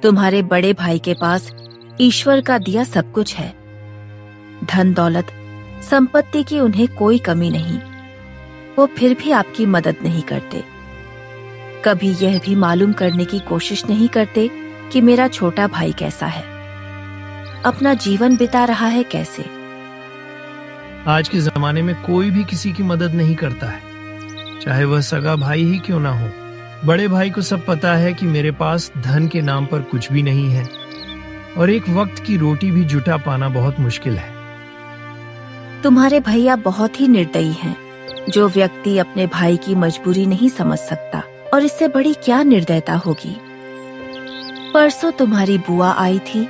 तुम्हारे बड़े भाई के पास ईश्वर का दिया सब कुछ है। धन दौलत संपत्ति की उन्हें कोई कमी नहीं। वो फिर भी आपकी मदद नहीं करते। कभी यह भी मालूम करने की कोशिश नहीं करते कि मेरा छोटा भाई कैसा है, अपना जीवन बिता रहा है कैसे। आज के जमाने में कोई भी किसी की मदद नहीं करता है, चाहे वह सगा भाई ही क्यों ना हो। बड़े भाई को सब पता है कि मेरे पास धन के नाम पर कुछ भी नहीं है और एक वक्त की रोटी भी जुटा पाना बहुत मुश्किल है। तुम्हारे भैया बहुत ही निर्दयी हैं। जो व्यक्ति अपने भाई की मजबूरी नहीं समझ सकता, और इससे बड़ी क्या निर्दयता होगी। परसों तुम्हारी बुआ आई थी।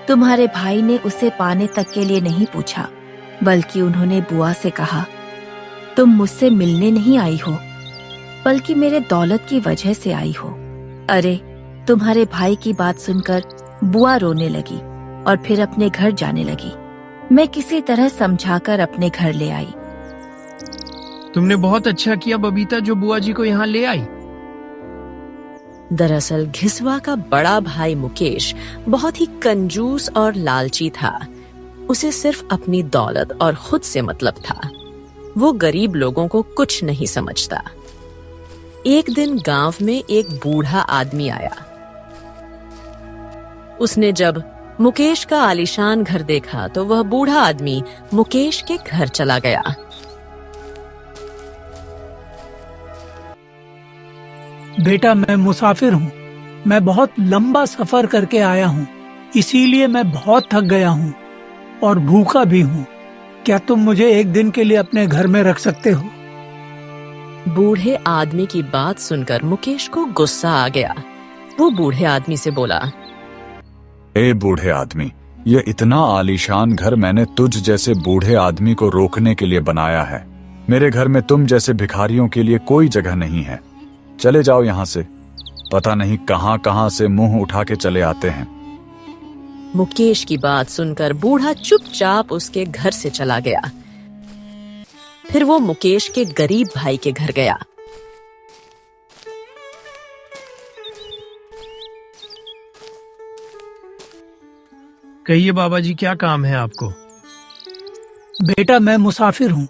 तुम्हारे भाई ने उसे पाने तक के लिए नहीं पूछा, बल्कि उन्होंने बुआ से कहा, तुम मुझसे मिलने नहीं आई हो, बल्कि मेरे दौलत की वजह से आई हो। अरे, तुम्हारे भाई की बात सुनकर बुआ रोने लगी और फिर अपने घर जाने लगी। मैं किसी तरह समझाकर अपने घर ले आई। तुमने बहुत अच्छा किया बबीता, जो बुआ जी को यहाँ ले आई। दरअसल घिसवा का बड़ा भाई मुकेश बहुत ही कंजूस और लालची था। उसे सिर्फ अपनी दौलत और खुद से मतलब था। वो गरीब लोगों को कुछ नहीं समझता। एक दिन गांव में एक बूढ़ा आदमी आया। उसने जब मुकेश का आलीशान घर देखा तो वह बूढ़ा आदमी मुकेश के घर चला गया। बेटा, मैं मुसाफिर हूँ। मैं बहुत लंबा सफर करके आया हूँ, इसीलिए मैं बहुत थक गया हूँ और भूखा भी हूँ। क्या तुम मुझे एक दिन के लिए अपने घर में रख सकते हो? बूढ़े आदमी की बात सुनकर मुकेश को गुस्सा आ गया। वो बूढ़े आदमी से बोला, ए बूढ़े आदमी, ये इतना आलीशान घर मैंने तुझ जैसे बूढ़े आदमी को रोकने के लिए बनाया है। मेरे घर में तुम जैसे भिखारियों के लिए कोई जगह नहीं है। चले जाओ यहाँ से। पता नहीं कहाँ कहाँ से मुंह उठा के चले आते हैं। मुकेश की बात सुनकर बूढ़ा चुपचाप उसके घर से चला गया। फिर वो मुकेश के गरीब भाई के घर गया। कहिए बाबा जी, क्या काम है आपको? बेटा, मैं मुसाफिर हूँ,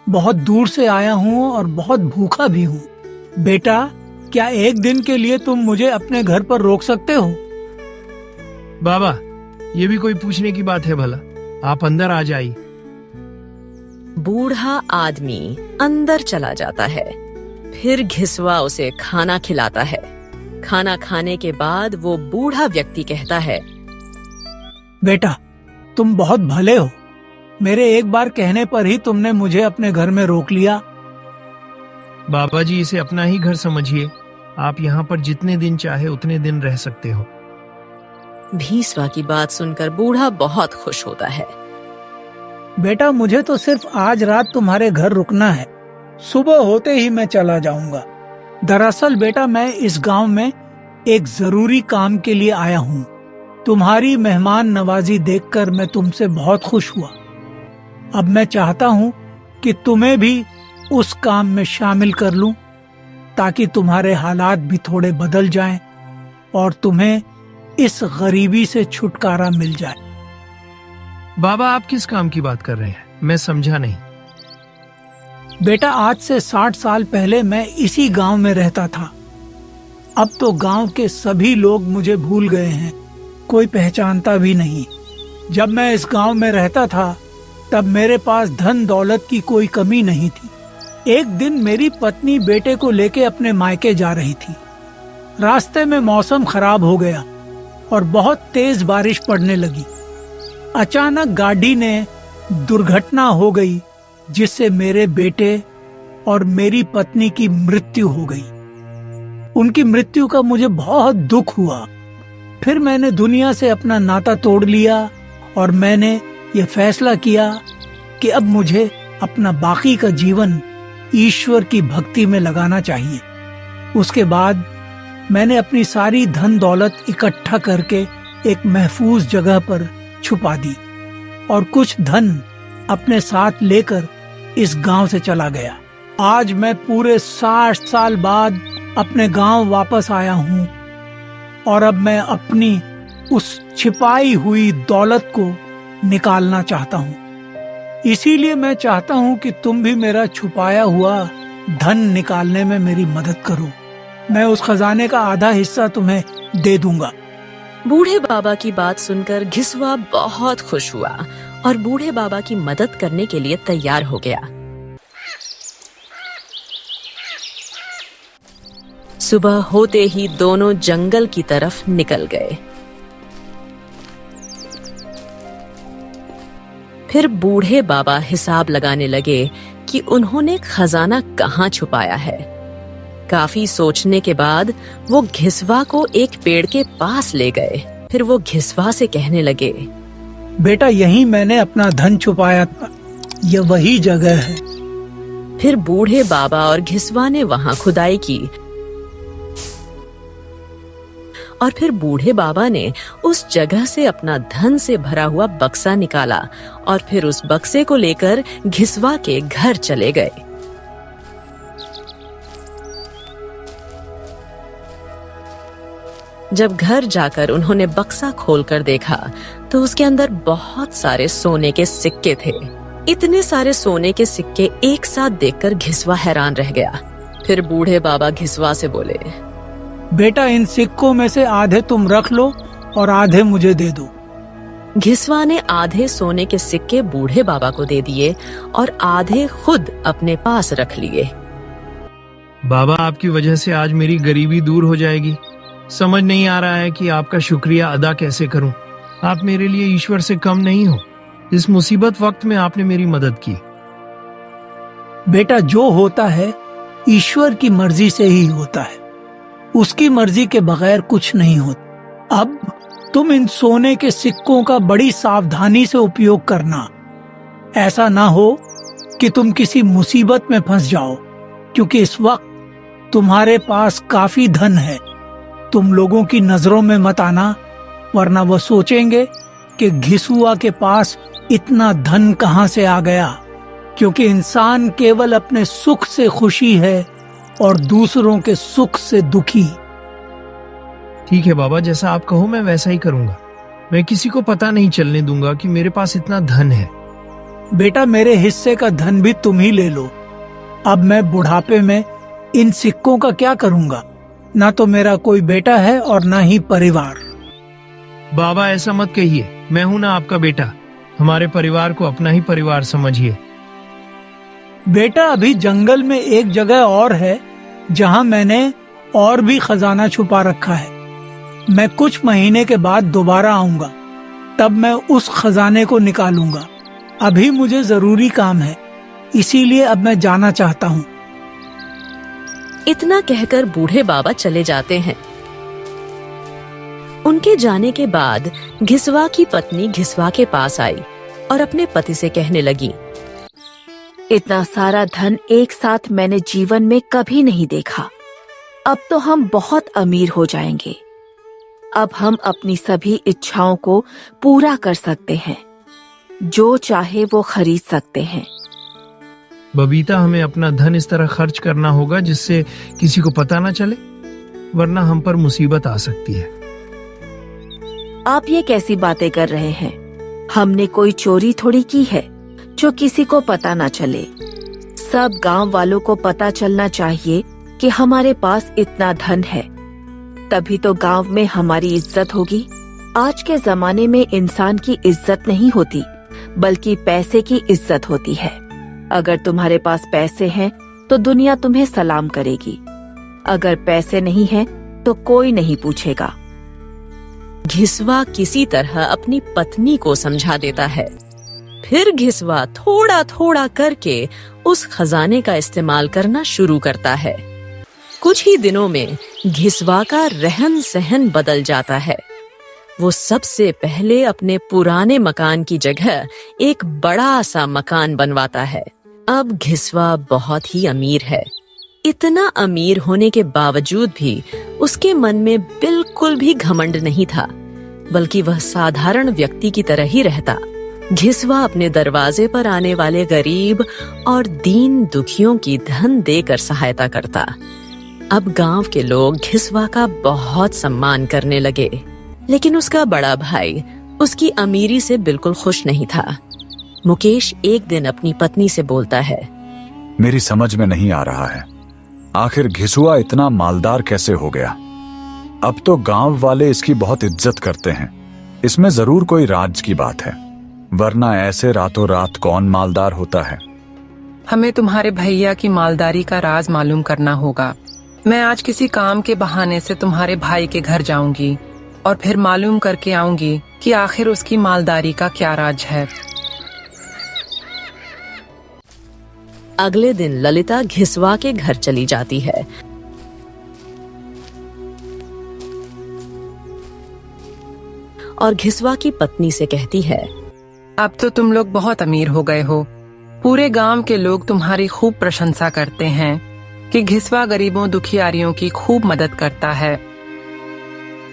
बहुत दूर से आया हूँ और बहुत भूखा भी हूँ। बेटा, क्या एक दिन के लिए तुम मुझे अपने घर पर रोक सकते हो? बाबा, ये भी कोई पूछने की बात है भला? आप अंदर आ जाइए। बूढ़ा आदमी अंदर चला जाता है। फिर घिसवा उसे खाना खिलाता है। खाना खाने के बाद वो बूढ़ा व्यक्ति कहता है, बेटा, तुम बहुत भले हो। मेरे एक बार कहने पर ही तुमने मुझे अपने घर में रोक लिया। बाबा जी, इसे अपना ही घर समझिए। आप यहाँ पर जितने दिन चाहे उतने दिन रह सकते हो। भीसवा की बात सुनकर बूढ़ा बहुत खुश होता है। बेटा, मुझे तो सिर्फ आज रात तुम्हारे घर रुकना है। सुबह होते ही मैं चला जाऊंगा। दरअसल बेटा, मैं इस गांव में एक जरूरी काम के लिए आया हूँ। तुम्हारी मेहमान नवाजी देखकर मैं तुमसे बहुत खुश हुआ। अब मैं चाहता हूँ कि तुम्हें भी उस काम में शामिल कर लूं, ताकि तुम्हारे हालात भी थोड़े बदल जाएं और तुम्हें इस गरीबी से छुटकारा मिल जाए। बाबा, आप किस काम की बात कर रहे हैं? मैं समझा नहीं। बेटा, आज से 60 साल पहले मैं इसी गांव में रहता था। अब तो गांव के सभी लोग मुझे भूल गए हैं, कोई पहचानता भी नहीं। जब मैं इस गांव में रहता था तब मेरे पास धन दौलत की कोई कमी नहीं थी। एक दिन मेरी पत्नी बेटे को लेके अपने मायके जा रही थी। रास्ते में मौसम खराब हो गया और बहुत तेज बारिश पड़ने लगी। अचानक गाड़ी ने दुर्घटना हो गई, जिससे मेरे बेटे और मेरी पत्नी की मृत्यु हो गई। उनकी मृत्यु का मुझे बहुत दुख हुआ। फिर मैंने दुनिया से अपना नाता तोड़ लिया और मैंने ये फैसला किया कि अब मुझे अपना बाकी का जीवन ईश्वर की भक्ति में लगाना चाहिए। उसके बाद मैंने अपनी सारी धन दौलत इकट्ठा करके एक महफूज जगह पर छुपा दी और कुछ धन अपने साथ लेकर इस गांव से चला गया। आज मैं पूरे 60 साल बाद अपने गांव वापस आया हूँ। और अब मैं अपनी उस छिपाई हुई दौलत को निकालना चाहता हूँ। इसीलिए मैं चाहता हूँ कि तुम भी मेरा छुपाया हुआ धन निकालने में मेरी मदद करो। मैं उस खजाने का आधा हिस्सा तुम्हें दे दूंगा। बूढ़े बाबा की बात सुनकर घिसवा बहुत खुश हुआ और बूढ़े बाबा की मदद करने के लिए तैयार हो गया। सुबह होते ही दोनों जंगल की तरफ निकल गए। फिर बूढ़े बाबा हिसाब लगाने लगे कि उन्होंने खजाना कहाँ छुपाया है। काफी सोचने के बाद वो घिसवा को एक पेड़ के पास ले गए। फिर वो घिसवा से कहने लगे, बेटा, यहीं मैंने अपना धन छुपाया था, यह वही जगह है। फिर बूढ़े बाबा और घिसवा ने वहां खुदाई की और फिर बूढ़े बाबा ने उस जगह से अपना धन से भरा हुआ बक्सा निकाला और फिर उस बक्से को लेकर घिसवा के घर चले गए। जब घर जाकर उन्होंने बक्सा खोलकर देखा तो उसके अंदर बहुत सारे सोने के सिक्के थे। इतने सारे सोने के सिक्के एक साथ देखकर घिसवा हैरान रह गया। फिर बूढ़े बाबा घिसवा से बोले, बेटा, इन सिक्कों में से आधे तुम रख लो और आधे मुझे दे दो। घिसवा ने आधे सोने के सिक्के बूढ़े बाबा को दे दिए और आधे खुद अपने पास रख लिए। बाबा, आपकी वजह से आज मेरी गरीबी दूर हो जाएगी। समझ नहीं आ रहा है कि आपका शुक्रिया अदा कैसे करूं। आप मेरे लिए ईश्वर से कम नहीं हो। इस मुसीबत वक्त में आपने मेरी मदद की। बेटा, जो होता है ईश्वर की मर्जी से ही होता है। उसकी मर्जी के बगैर कुछ नहीं होता। अब तुम इन सोने के सिक्कों का बड़ी सावधानी से उपयोग करना। ऐसा ना हो कि तुम किसी मुसीबत में फंस जाओ, क्योंकि इस वक्त तुम्हारे पास काफी धन है। तुम लोगों की नजरों में मत आना, वरना वो सोचेंगे कि घिसुआ के पास इतना धन कहां से आ गया। क्योंकि इंसान केवल अपने सुख से खुशी है और दूसरों के सुख से दुखी। ठीक है बाबा, जैसा आप कहो मैं वैसा ही करूंगा। मैं किसी को पता नहीं चलने दूंगा कि मेरे पास इतना धन है। बेटा, मेरे हिस्से का धन भी तुम ही ले लो। अब मैं बुढ़ापे में इन सिक्कों का क्या करूंगा? ना तो मेरा कोई बेटा है और ना ही परिवार। बाबा, ऐसा मत कहिए। मैं हूं ना आपका बेटा। हमारे परिवार को अपना ही परिवार समझिए। बेटा, अभी जंगल में एक जगह और है जहां मैंने और भी खजाना छुपा रखा है। मैं कुछ महीने के बाद दोबारा आऊंगा, तब मैं उस खजाने को निकालूंगा। अभी मुझे जरूरी काम है, इसीलिए अब मैं जाना चाहता हूँ। इतना कहकर बूढ़े बाबा चले जाते हैं। उनके जाने के बाद घिसवा की पत्नी घिसवा के पास आई और अपने पति से कहने लगी, इतना सारा धन एक साथ मैंने जीवन में कभी नहीं देखा। अब तो हम बहुत अमीर हो जाएंगे। अब हम अपनी सभी इच्छाओं को पूरा कर सकते हैं। जो चाहे वो खरीद सकते हैं। बबीता, हमें अपना धन इस तरह खर्च करना होगा जिससे किसी को पता ना चले, वरना हम पर मुसीबत आ सकती है। आप ये कैसी बातें कर रहे हैं? हमने कोई चोरी थोड़ी की है जो किसी को पता ना चले। सब गांव वालों को पता चलना चाहिए कि हमारे पास इतना धन है, तभी तो गांव में हमारी इज्जत होगी। आज के जमाने में इंसान की इज्जत नहीं होती, बल्कि पैसे की इज्जत होती है। अगर तुम्हारे पास पैसे हैं तो दुनिया तुम्हें सलाम करेगी। अगर पैसे नहीं हैं तो कोई नहीं पूछेगा। घिसवा किसी तरह अपनी पत्नी को समझा देता है। फिर घिसवा थोड़ा थोड़ा करके उस खजाने का इस्तेमाल करना शुरू करता है। कुछ ही दिनों में घिसवा का रहन सहन बदल जाता है। वो सबसे पहले अपने पुराने मकान की जगह एक बड़ा सा मकान बनवाता है। अब घिसवा बहुत ही अमीर है। इतना अमीर होने के बावजूद भी उसके मन में बिल्कुल भी घमंड नहीं था, बल्कि वह साधारण व्यक्ति की तरह ही रहता। घिसवा अपने दरवाजे पर आने वाले गरीब और दीन दुखियों की धन देकर सहायता करता। अब गांव के लोग घिसवा का बहुत सम्मान करने लगे, लेकिन उसका बड़ा भाई उसकी अमीरी से बिल्कुल खुश नहीं था। मुकेश एक दिन अपनी पत्नी से बोलता है, मेरी समझ में नहीं आ रहा है, आखिर घिसुआ इतना मालदार कैसे हो गया? अब तो गांव वाले इसकी बहुत इज्जत करते हैं। इसमें जरूर कोई राज की बात है, वरना ऐसे रातों रात कौन मालदार होता है? हमें तुम्हारे भैया की मालदारी का राज मालूम करना होगा। मैं आज किसी काम के बहाने से तुम्हारे भाई के घर जाऊंगी और फिर मालूम करके आऊंगी कि आखिर उसकी मालदारी का क्या राज है। अगले दिन ललिता घिसवा के घर चली जाती है। और घिसवा की पत्नी से कहती है, अब तो तुम लोग बहुत अमीर हो गए हो। पूरे गांव के लोग तुम्हारी खूब प्रशंसा करते हैं कि घिसवा गरीबों दुखियारियों की खूब मदद करता है।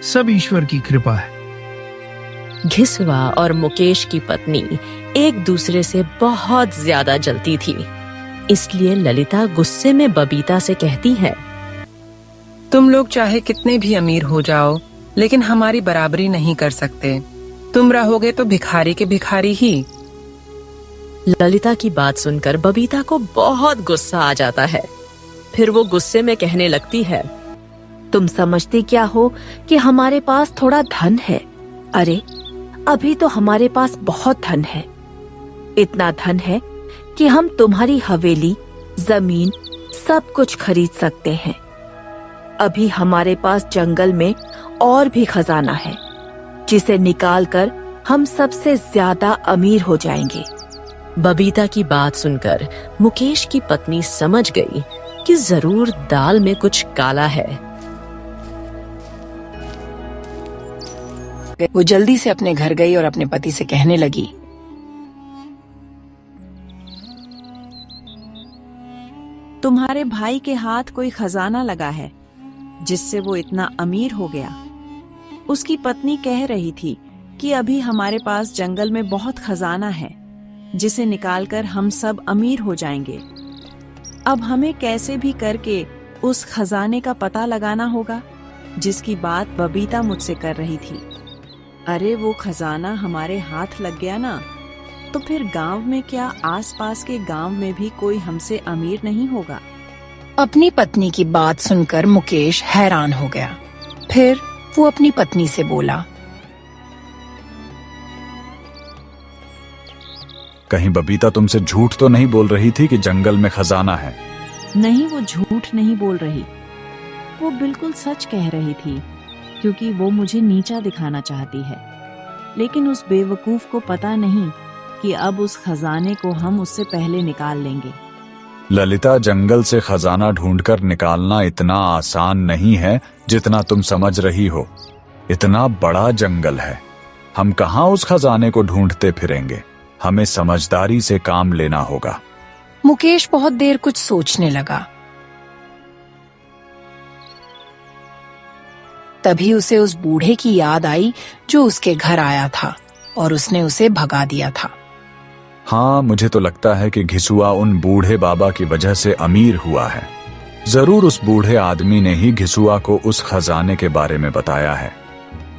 सब ईश्वर की कृपा है। घिसवा और मुकेश की पत्नी एक दूसरे से बहुत ज्यादा जलती थी, इसलिए ललिता गुस्से में बबीता से कहती है, तुम लोग चाहे कितने भी अमीर हो जाओ, लेकिन हमारी बराबरी नहीं कर सकते। तुम रहोगे तो भिखारी के भिखारी ही। ललिता की बात सुनकर बबीता को बहुत गुस्सा आ जाता है। फिर वो गुस्से में कहने लगती है, तुम समझती क्या हो कि हमारे पास थोड़ा धन है? अरे अभी तो हमारे पास बहुत धन है। इतना धन है कि हम तुम्हारी हवेली, जमीन, सब कुछ खरीद सकते हैं। अभी हमारे पास जंगल में और भी खजाना है, जिसे निकालकर हम सबसे ज्यादा अमीर हो जाएंगे। बबीता की बात सुनकर मुकेश की पत्नी समझ गई कि जरूर दाल में कुछ काला है। वो जल्दी से अपने घर गई और अपने पति से कहने लगी, तुम्हारे भाई के हाथ कोई खजाना लगा है, जिससे वो इतना अमीर हो गया। उसकी पत्नी कह रही थी कि अभी हमारे पास जंगल में बहुत खजाना है, जिसे निकालकर हम सब अमीर हो जाएंगे। अब हमें कैसे भी करके उस खजाने का पता लगाना होगा, जिसकी बात बबीता मुझसे कर रही थी। अरे वो खजाना हमारे हाथ लग गया ना, तो फिर गांव में क्या आसपास के गांव में भी कोई हमसे अमीर नहीं होगा। अपनी पत्नी की बात सुनकर मुकेश हैरान हो गया। फिर वो अपनी पत्नी से बोला, कहीं बबीता तुमसे झूठ तो नहीं बोल रही थी कि जंगल में खजाना है? नहीं, वो झूठ नहीं बोल रही, वो बिल्कुल सच कह रही थी, क्योंकि वो मुझे नीचा दिखाना चाहती है। लेकिन उस बेवकूफ को पता नहीं कि अब उस खजाने को हम उससे पहले निकाल लेंगे। ललिता, जंगल से खजाना ढूंढकर निकालना इतना आसान नहीं है जितना तुम समझ रही हो। इतना बड़ा जंगल है, हम कहाँ उस खजाने को ढूंढते फिरेंगे। हमें समझदारी से काम लेना होगा। मुकेश बहुत देर कुछ सोचने लगा। तभी उसे उस बूढ़े की याद आई जो उसके घर आया था और उसने उसे भगा दिया था। हाँ, मुझे तो लगता है कि घिसुआ उन बूढ़े बाबा की वजह से अमीर हुआ है। जरूर उस बूढ़े आदमी ने ही घिसुआ को उस खजाने के बारे में बताया है,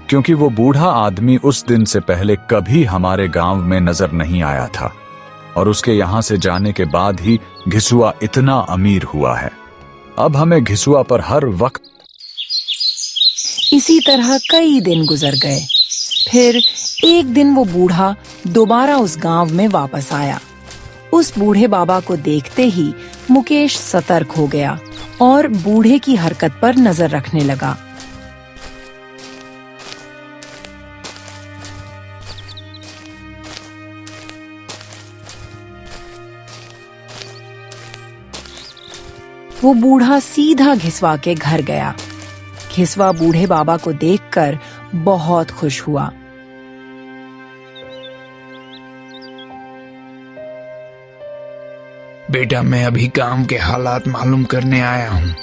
क्योंकि वो बूढ़ा आदमी उस दिन से पहले कभी हमारे गांव में नजर नहीं आया था और उसके यहाँ से जाने के बाद ही घिसुआ इतना अमीर हुआ है। अब हमें घिसुआ पर हर वक्त। इसी तरह कई दिन गुजर गए। फिर एक दिन वो बूढ़ा दोबारा उस गांव में वापस आया। उस बूढ़े बाबा को देखते ही मुकेश सतर्क हो गया और बूढ़े की हरकत पर नजर रखने लगा। वो बूढ़ा सीधा घिसवा के घर गया। घिसवा बूढ़े बाबा को देखकर बहुत खुश हुआ। बेटा, मैं अभी गांव के हालात मालूम करने आया हूँ।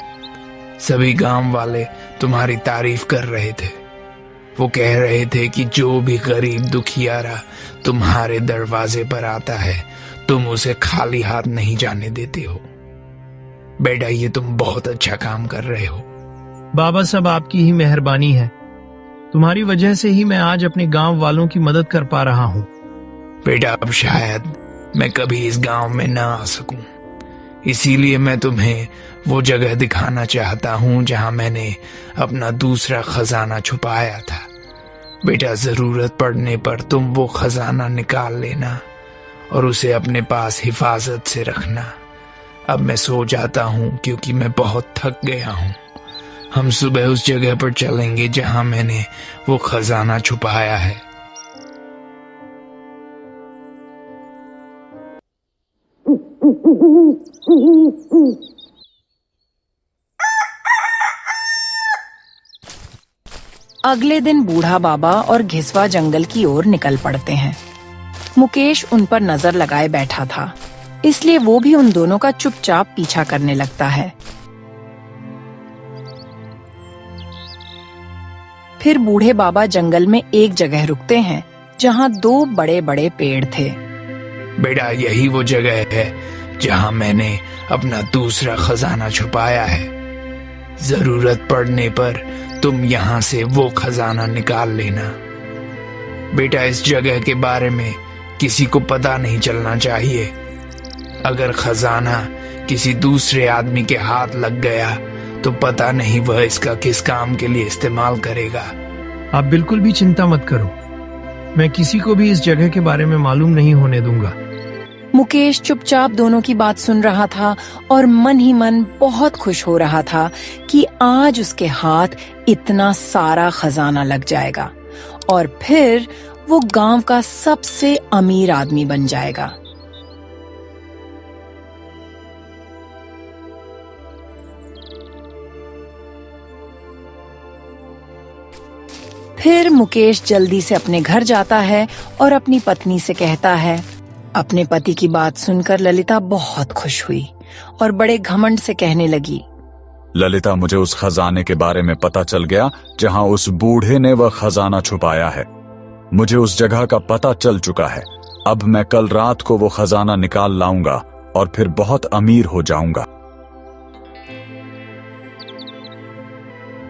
सभी गांव वाले तुम्हारी तारीफ कर रहे थे। वो कह रहे थे कि जो भी गरीब दुखियारा तुम्हारे दरवाजे पर आता है, तुम उसे खाली हाथ नहीं जाने देते हो। बेटा, ये तुम बहुत अच्छा काम कर रहे हो। बाबा, सब आपकी ही मेहरबानी है। तुम्हारी वजह से ही मैं आज अपने गांव वालों की मदद कर पा रहा हूँ। बेटा, अब शायद मैं कभी इस गांव में न आ सकूं, इसीलिए मैं तुम्हें वो जगह दिखाना चाहता हूँ जहां मैंने अपना दूसरा खजाना छुपाया था। बेटा, जरूरत पड़ने पर तुम वो खजाना निकाल लेना और उसे अपने पास हिफाजत से रखना। अब मैं सो जाता हूँ क्योंकि मैं बहुत थक गया हूँ। हम सुबह उस जगह पर चलेंगे जहां मैंने वो खजाना छुपाया है। अगले दिन बूढ़ा बाबा और घिसवा जंगल की ओर निकल पड़ते हैं। मुकेश उन पर नजर लगाए बैठा था, इसलिए वो भी उन दोनों का चुपचाप पीछा करने लगता है। फिर बूढ़े बाबा जंगल में एक जगह रुकते हैं जहाँ 2 बड़े बड़े पेड़ थे। बेटा, यही वो जगह है जहां मैंने अपना दूसरा खजाना छुपाया है। जरूरत पड़ने पर तुम यहाँ से वो खजाना निकाल लेना। बेटा, इस जगह के बारे में किसी को पता नहीं चलना चाहिए। अगर खजाना किसी दूसरे आदमी के हाथ लग गया तो पता नहीं वह इसका किस काम के लिए इस्तेमाल करेगा। आप बिल्कुल भी चिंता मत करो, मैं किसी को भी इस जगह के बारे में मालूम नहीं होने दूंगा। मुकेश चुपचाप दोनों की बात सुन रहा था और मन ही मन बहुत खुश हो रहा था कि आज उसके हाथ इतना सारा खजाना लग जाएगा और फिर वो गांव का सबसे अमीर आदमी बन जाएगा। फिर मुकेश जल्दी से अपने घर जाता है और अपनी पत्नी से कहता है। अपने पति की बात सुनकर ललिता बहुत खुश हुई और बड़े घमंड से कहने लगी, ललिता, मुझे उस खजाने के बारे में पता चल गया जहां उस बूढ़े ने वह खजाना छुपाया है। मुझे उस जगह का पता चल चुका है। अब मैं कल रात को वो खजाना निकाल लाऊंगा और फिर बहुत अमीर हो जाऊंगा।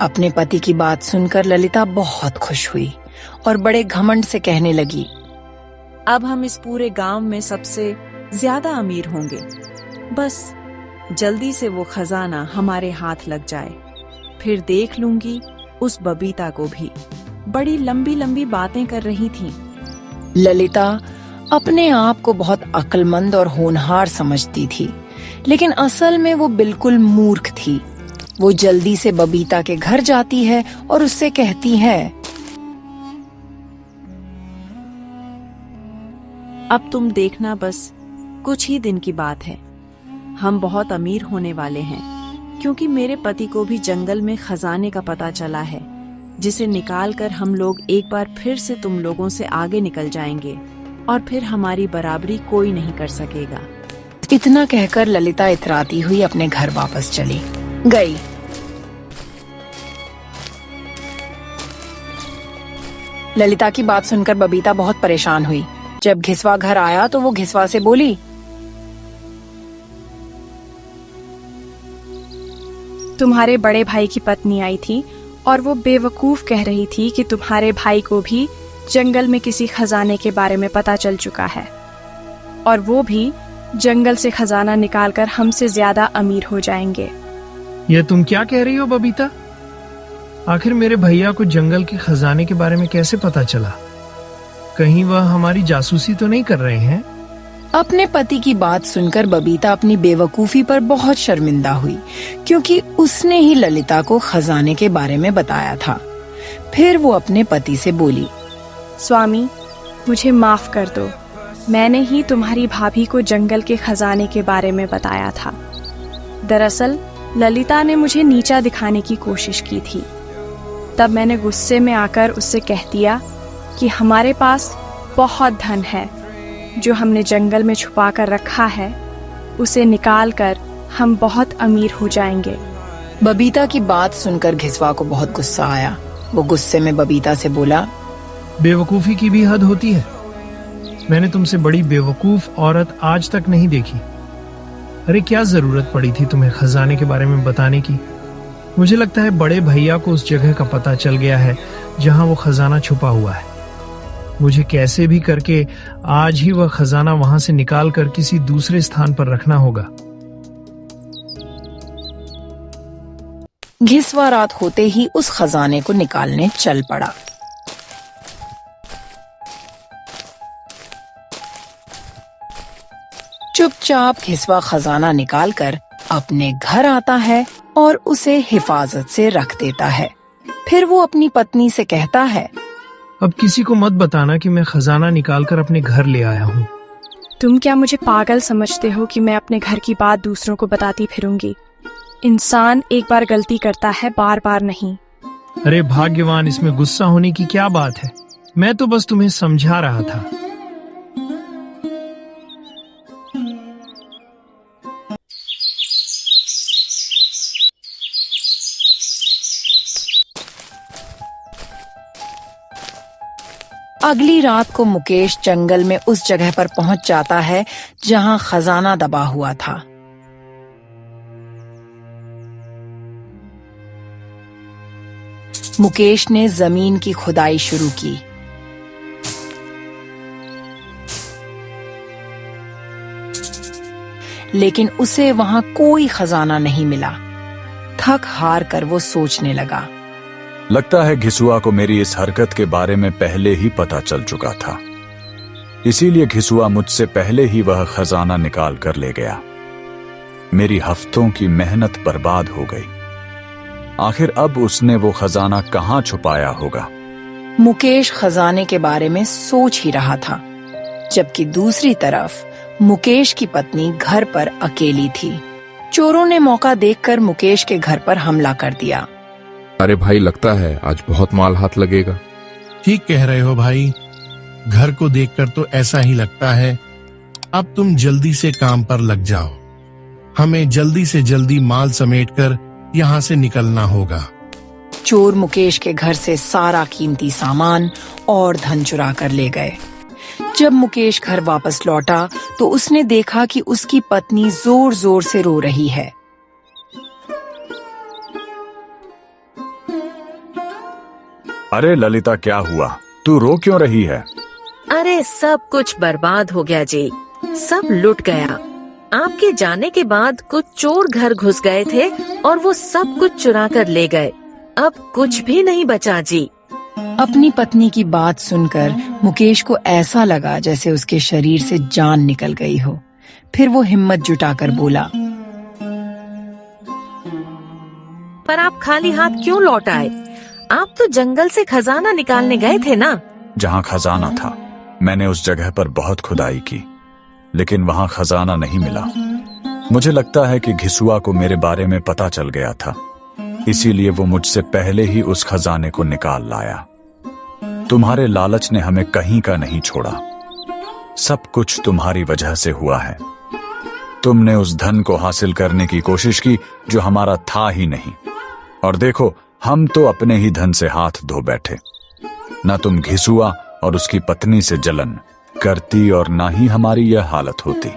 अपने पति की बात सुनकर ललिता बहुत खुश हुई और बड़े घमंड से कहने लगी, अब हम इस पूरे गांव में सबसे ज्यादा अमीर होंगे। बस जल्दी से वो खजाना हमारे हाथ लग जाए, फिर देख लूंगी उस बबीता को भी। बड़ी लंबी लंबी बातें कर रही थी। ललिता अपने आप को बहुत अक्लमंद और होनहार समझती थी, लेकिन असल में वो बिल्कुल मूर्ख थी। वो जल्दी से बबीता के घर जाती है और उससे कहती है, अब तुम देखना, बस कुछ ही दिन की बात है, हम बहुत अमीर होने वाले हैं, क्योंकि मेरे पति को भी जंगल में खजाने का पता चला है, जिसे निकालकर हम लोग एक बार फिर से तुम लोगों से आगे निकल जाएंगे और फिर हमारी बराबरी कोई नहीं कर सकेगा। इतना कहकर ललिता इतराती हुई अपने घर वापस चली गई। ललिता की बात सुनकर बबीता बहुत परेशान हुई। जब घिसवा घर आया तो वो घिसवा से बोली, तुम्हारे बड़े भाई की पत्नी आई थी और वो बेवकूफ कह रही थी कि तुम्हारे भाई को भी जंगल में किसी खजाने के बारे में पता चल चुका है और वो भी जंगल से खजाना निकालकर हमसे ज्यादा अमीर हो जाएंगे। ये तुम क्या कह रही हो बबीता? आखिर मेरे भैया को जंगल के खजाने के बारे में कैसे पता चला? कहीं वह हमारी जासूसी तो नहीं कर रहे हैं? अपने पति की बात सुनकर बबीता अपनी बेवकूफी पर बहुत शर्मिंदा हुई, क्योंकि उसने ही ललिता को खजाने के बारे में बताया था। फिर वो अपने पति से बोली, स्वामी, मुझे माफ कर दो, मैंने ही तुम्हारी भाभी को जंगल के खजाने के बारे में बताया था। दरअसल ललिता ने मुझे नीचा दिखाने की कोशिश की थी। तब मैंने गुस्से में आकर उससे कह दिया कि हमारे पास बहुत धन है जो हमने जंगल में छुपा कर रखा है, उसे निकाल कर हम बहुत अमीर हो जाएंगे। बबीता की बात सुनकर घिसवा को बहुत गुस्सा आया। वो गुस्से में बबीता से बोला, बेवकूफी की भी हद होती है। मैंने तुमसे बड़ी बेवकूफ औरत आज तक नहीं देखी। अरे क्या जरूरत पड़ी थी तुम्हें खजाने के बारे में बताने की? मुझे लगता है बड़े भैया को उस जगह का पता चल गया है जहां वो खजाना छुपा हुआ है। मुझे कैसे भी करके आज ही वह खजाना वहां से निकाल कर किसी दूसरे स्थान पर रखना होगा। घिसवा रात होते ही उस खजाने को निकालने चल पड़ा। चुपचाप घिसवा खजाना निकालकर अपने घर आता है और उसे हिफाजत से रख देता है। फिर वो अपनी पत्नी से कहता है, अब किसी को मत बताना कि मैं खजाना निकालकर अपने घर ले आया हूँ। तुम क्या मुझे पागल समझते हो कि मैं अपने घर की बात दूसरों को बताती फिरूंगी? इंसान एक बार गलती करता है, बार बार नहीं। अरे भाग्यवान, इसमें गुस्सा होने की क्या बात है? मैं तो बस तुम्हें समझा रहा था। अगली रात को मुकेश जंगल में उस जगह पर पहुंच जाता है जहां खजाना दबा हुआ था। मुकेश ने जमीन की खुदाई शुरू की। लेकिन उसे वहां कोई खजाना नहीं मिला। थक हार कर वो सोचने लगा, लगता है घिसुआ को मेरी इस हरकत के बारे में पहले ही पता चल चुका था, इसीलिए घिसुआ मुझसे पहले ही वह खजाना निकाल कर ले गया। मेरी हफ्तों की मेहनत बर्बाद हो गई। आखिर अब उसने वो खजाना कहाँ छुपाया होगा? मुकेश खजाने के बारे में सोच ही रहा था, जबकि दूसरी तरफ मुकेश की पत्नी घर पर अकेली थी। चोरों ने मौका देखकर मुकेश के घर पर हमला कर दिया। अरे भाई, लगता है आज बहुत माल हाथ लगेगा। ठीक कह रहे हो भाई, घर को देखकर तो ऐसा ही लगता है। अब तुम जल्दी से काम पर लग जाओ, हमें जल्दी से जल्दी माल समेटकर यहाँ से निकलना होगा। चोर मुकेश के घर से सारा कीमती सामान और धन चुरा कर ले गए। जब मुकेश घर वापस लौटा तो उसने देखा कि उसकी पत्नी जोर जोर से रो रही है। अरे ललिता, क्या हुआ? तू रो क्यों रही है? अरे सब कुछ बर्बाद हो गया जी, सब लुट गया। आपके जाने के बाद कुछ चोर घर घुस गए थे और वो सब कुछ चुरा कर ले गए। अब कुछ भी नहीं बचा जी। अपनी पत्नी की बात सुनकर मुकेश को ऐसा लगा जैसे उसके शरीर से जान निकल गई हो। फिर वो हिम्मत जुटाकर बोला, पर आप खाली हाथ क्यों लौट आए? आप तो जंगल से खजाना निकालने गए थे ना? जहाँ खजाना था, मैंने उस जगह पर बहुत खुदाई की, लेकिन वहाँ खजाना नहीं मिला। मुझे लगता है कि घिसुआ को मेरे बारे में पता चल गया था, इसीलिए वो मुझसे पहले ही उस खजाने को निकाल लाया। तुम्हारे लालच ने हमें कहीं का नहीं छोड़ा। सब कुछ तुम्हारी वजह से हुआ है। तुमने उस धन को हासिल करने की कोशिश की जो हमारा था ही नहीं, और देखो, हम तो अपने ही धन से हाथ धो बैठे। ना तुम घिसुआ और उसकी पत्नी से जलन करती और ना ही हमारी यह हालत होती।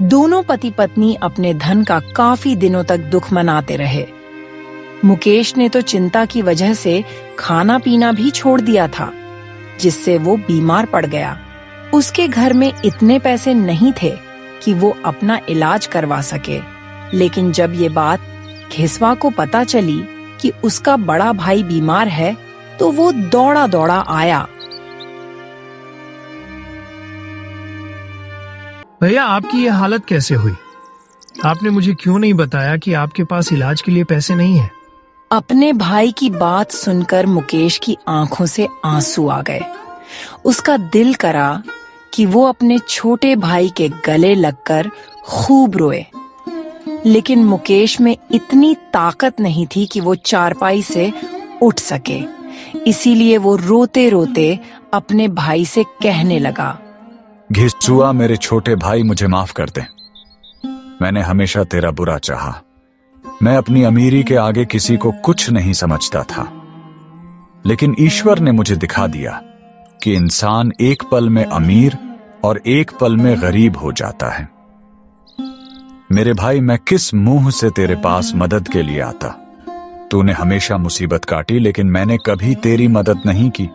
दोनों पति पत्नी अपने धन का काफी दिनों तक दुख मनाते रहे। मुकेश ने तो चिंता की वजह से खाना पीना भी छोड़ दिया था, जिससे वो बीमार पड़ गया। उसके घर में इतने पैसे नहीं थे कि वो अपना इलाज करवा सके। लेकिन जब ये बात घिसवा को पता चली कि उसका बड़ा भाई बीमार है, तो वो दौड़ा दौड़ा आया। भैया, आपकी ये हालत कैसे हुई? आपने मुझे क्यों नहीं बताया कि आपके पास इलाज के लिए पैसे नहीं है? अपने भाई की बात सुनकर मुकेश की आंखों से आंसू आ गए। उसका दिल करा कि वो अपने छोटे भाई के गले लगकर खूब रोए, लेकिन मुकेश में इतनी ताकत नहीं थी कि वो चारपाई से उठ सके। इसीलिए वो रोते रोते अपने भाई से कहने लगा, घिसुआ, मेरे छोटे भाई, मुझे माफ कर दे। मैंने हमेशा तेरा बुरा चाहा। मैं अपनी अमीरी के आगे किसी को कुछ नहीं समझता था, लेकिन ईश्वर ने मुझे दिखा दिया कि इंसान एक पल में अमीर और एक पल में गरीब हो जाता है। मेरे भाई, मैं किस मुंह से तेरे पास मदद के लिए आता? तूने हमेशा मुसीबत काटी, लेकिन मैंने कभी तेरी मदद नहीं की।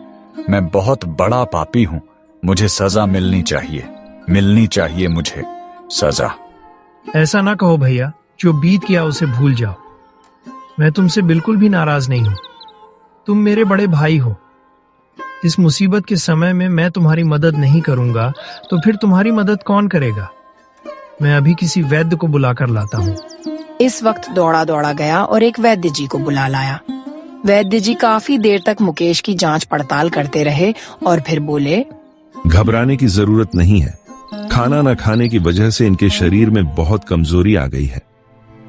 मैं बहुत बड़ा पापी हूं, मुझे सजा मिलनी चाहिए मुझे सजा। ऐसा ना कहो भैया, जो बीत गया उसे भूल जाओ। मैं तुमसे बिल्कुल भी नाराज नहीं हूं। तुम मेरे बड़े भाई हो। इस मुसीबत के समय में मैं तुम्हारी मदद नहीं करूंगा तो फिर तुम्हारी मदद कौन करेगा? मैं अभी किसी वैद्य को बुलाकर लाता हूँ। इस वक्त दौड़ा दौड़ा गया और एक वैद्य जी को बुला लाया। वैद्य जी काफी देर तक मुकेश की जांच पड़ताल करते रहे और फिर बोले, घबराने की जरूरत नहीं है। खाना न खाने की वजह से इनके शरीर में बहुत कमजोरी आ गई है।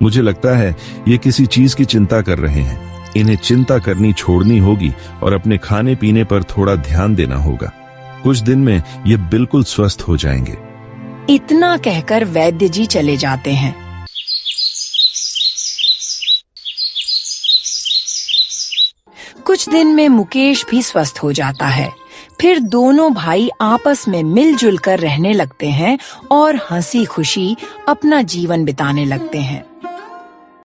मुझे लगता है ये किसी चीज की चिंता कर रहे हैं। इन्हें चिंता करनी छोड़नी होगी और अपने खाने पीने पर थोड़ा ध्यान देना होगा। कुछ दिन में ये बिल्कुल स्वस्थ हो जाएंगे। इतना कहकर वैद्य जी चले जाते हैं। कुछ दिन में मुकेश भी स्वस्थ हो जाता है। फिर दोनों भाई आपस में मिलजुल कर रहने लगते हैं और हंसी खुशी अपना जीवन बिताने लगते हैं।